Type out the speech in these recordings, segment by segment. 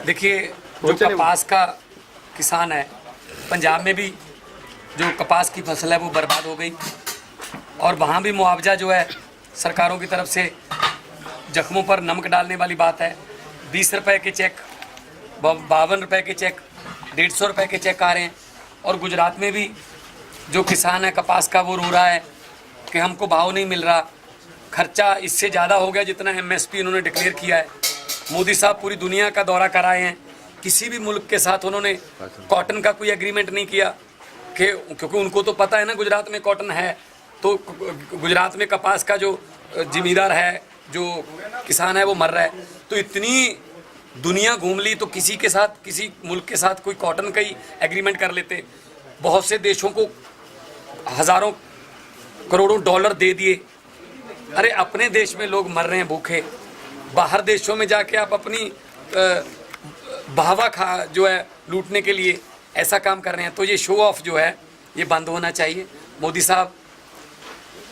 देखिए, जो कपास का किसान है, पंजाब में भी जो कपास की फसल है वो बर्बाद हो गई और वहाँ भी मुआवजा जो है सरकारों की तरफ से जख्मों पर नमक डालने वाली बात है। 20 रुपए के चेक, 52 रुपए के चेक, 150 रुपए के चेक आ रहे हैं। और गुजरात में भी जो किसान है कपास का वो रो रहा है कि हमको भाव नहीं मिल रहा, खर्चा इससे ज़्यादा हो गया जितना MSP उन्होंने डिक्लेयर किया है। मोदी साहब पूरी दुनिया का दौरा कराए हैं, किसी भी मुल्क के साथ उन्होंने कॉटन का कोई एग्रीमेंट नहीं किया कि क्योंकि उनको तो पता है ना गुजरात में कॉटन है, तो गुजरात में कपास का जो जिम्मेदार है, जो किसान है वो मर रहा है। तो इतनी दुनिया घूम ली तो किसी के साथ, किसी मुल्क के साथ कोई कॉटन का ही एग्रीमेंट कर लेते। बहुत से देशों को हज़ारों करोड़ों डॉलर दे दिए। अरे अपने देश में लोग मर रहे हैं भूखे, बाहर देशों में जाके आप अपनी बहावा जो है लूटने के लिए ऐसा काम कर रहे हैं। तो ये शो ऑफ जो है ये बंद होना चाहिए। मोदी साहब,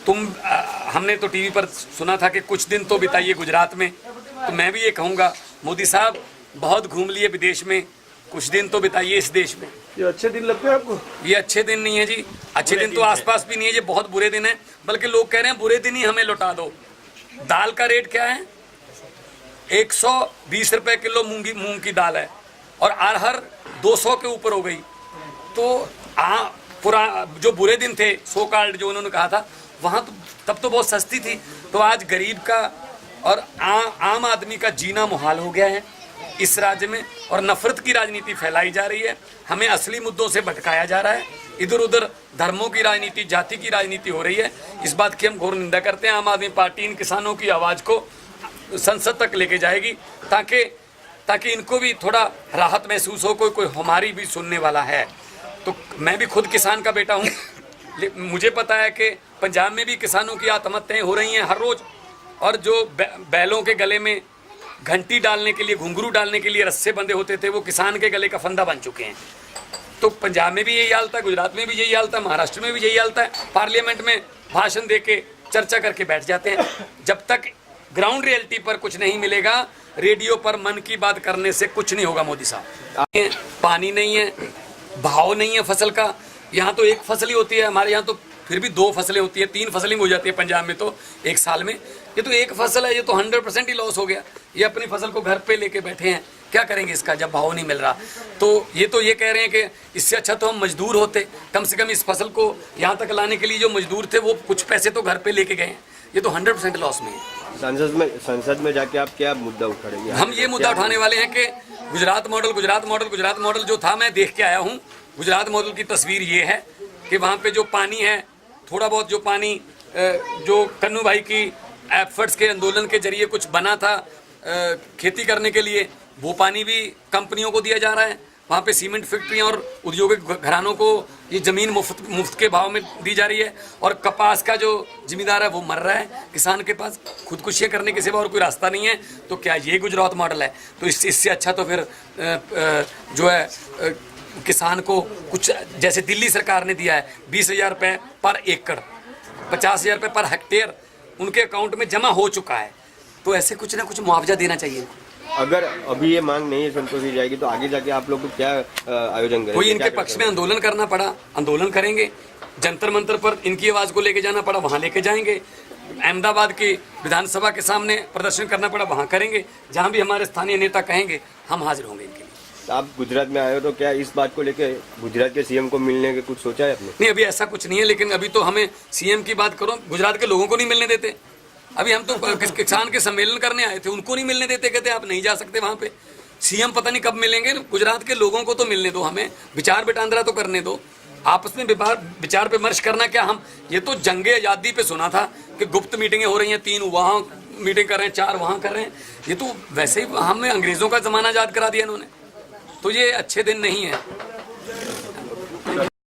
हमने तो टीवी पर सुना था कि कुछ दिन तो बिताइए गुजरात में, तो मैं भी ये कहूँगा मोदी साहब बहुत घूम लिए विदेश में, कुछ दिन तो बिताइए इस देश में। ये अच्छे दिन लगते हैं आपको? ये अच्छे दिन नहीं है जी, अच्छे दिन तो आसपास भी नहीं है, ये बहुत बुरे दिन है। बल्कि लोग कह रहे हैं बुरे दिन ही हमें लौटा दो। दाल का रेट क्या है? 120 रुपए किलो मूंग की दाल है और अरहर 200 के ऊपर हो गई। तो जो बुरे दिन थे सो कॉल्ड जो उन्होंने कहा था, वहाँ तो तब तो बहुत सस्ती थी। तो आज गरीब का और आम आदमी का जीना मुहाल हो गया है इस राज्य में, और नफरत की राजनीति फैलाई जा रही है। हमें असली मुद्दों से भटकाया जा रहा है, इधर उधर धर्मों की राजनीति, जाति की राजनीति हो रही है। इस बात की हम घोर निंदा करते हैं। आम आदमी पार्टी इन किसानों की आवाज़ को संसद तक लेके जाएगी ताकि इनको भी थोड़ा राहत महसूस हो, कोई हमारी भी सुनने वाला है। तो मैं भी खुद किसान का बेटा हूँ, मुझे पता है कि पंजाब में भी किसानों की आत्महत्याएं हो रही हैं हर रोज़, और जो बैलों के गले में घंटी डालने के लिए, घुंघरू डालने के लिए रस्से बंधे होते थे, वो किसान के गले का फंदा बन चुके हैं। तो पंजाब में भी यही हालत है, गुजरात में भी यही हालत है, महाराष्ट्र में भी यही हालत है। पार्लियामेंट में भाषण दे के चर्चा करके बैठ जाते हैं। जब तक ग्राउंड रियलिटी पर कुछ नहीं मिलेगा, रेडियो पर मन की बात करने से कुछ नहीं होगा। मोदी साहब, पानी नहीं है, भाव नहीं है फसल का। यहाँ तो एक फसल ही होती है, हमारे यहाँ तो फिर भी 2 फसलें होती है, 3 फसलें हो जाती है पंजाब में तो एक साल में। ये तो एक फसल है, ये तो 100% ही लॉस हो गया। ये अपनी फसल को घर पे लेके बैठे हैं, क्या करेंगे इसका जब भाव नहीं मिल रहा। तो ये कह रहे हैं कि इससे अच्छा तो हम मजदूर होते, कम से कम इस फसल को यहाँ तक लाने के लिए जो मजदूर थे वो कुछ पैसे तो घर पे लेके गए हैं। ये तो 100% लॉस में है। संसद में जाके आप क्या मुद्दा उठाएंगे? हम ये मुद्दा उठाने वाले हैं कि गुजरात मॉडल जो था, मैं देख के आया हूँ। गुजरात मॉडल की तस्वीर ये है कि वहाँ पे जो पानी है, थोड़ा बहुत जो पानी जो कन्नू भाई की एफर्ट्स के आंदोलन के जरिए कुछ बना था खेती करने के लिए, वो पानी भी कंपनियों को दिया जा रहा है। वहाँ पे सीमेंट फैक्ट्रियाँ और औद्योगिक घरानों को ये ज़मीन मुफ्त के भाव में दी जा रही है। और कपास का जो जिम्मेदार है वो मर रहा है। किसान के पास खुदकुशियाँ करने के सिवा और कोई रास्ता नहीं है। तो क्या ये गुजरात मॉडल है? तो इससे अच्छा तो फिर जो है किसान को कुछ, जैसे दिल्ली सरकार ने दिया है 20,000 रुपये पर एकड़, 50,000 रुपये पर हेक्टेयर उनके अकाउंट में जमा हो चुका है। तो ऐसे कुछ ना कुछ मुआवजा देना चाहिए। अगर अभी ये मांग नहीं संतोषी जाएगी तो आगे जाके आप लोग को क्या आयोजन करेंगे? कोई इनके पक्ष में आंदोलन करना पड़ा, आंदोलन करेंगे। जंतर मंतर पर इनकी आवाज़ को लेके जाना पड़ा, वहाँ लेके जाएंगे। अहमदाबाद की विधानसभा के सामने प्रदर्शन करना पड़ा, वहाँ करेंगे। जहाँ भी हमारे स्थानीय नेता कहेंगे हम हाजिर होंगे इनके लिए। आप गुजरात में आए हो तो क्या इस बात को लेकर गुजरात के CM को मिलने के कुछ सोचा है आपने? नहीं, अभी ऐसा कुछ नहीं है। लेकिन अभी तो हमें CM की बात करो, गुजरात के लोगों को नहीं मिलने देते। अभी हम तो किसान के सम्मेलन करने आए थे, उनको नहीं मिलने देते, कहते आप नहीं जा सकते वहाँ पे। CM पता नहीं कब मिलेंगे। गुजरात के लोगों को तो मिलने दो, हमें विचार बिटांदरा तो करने दो, आपस में विचार विमर्श करना। क्या हम ये तो जंगे आज़ादी पे सुना था कि गुप्त मीटिंगें हो रही हैं, 3 वहाँ मीटिंग कर रहे हैं, 4 वहाँ कर रहे हैं। ये तो वैसे ही हमें अंग्रेज़ों का ज़माना याद करा दिया इन्होंने। तो ये अच्छे दिन नहीं है।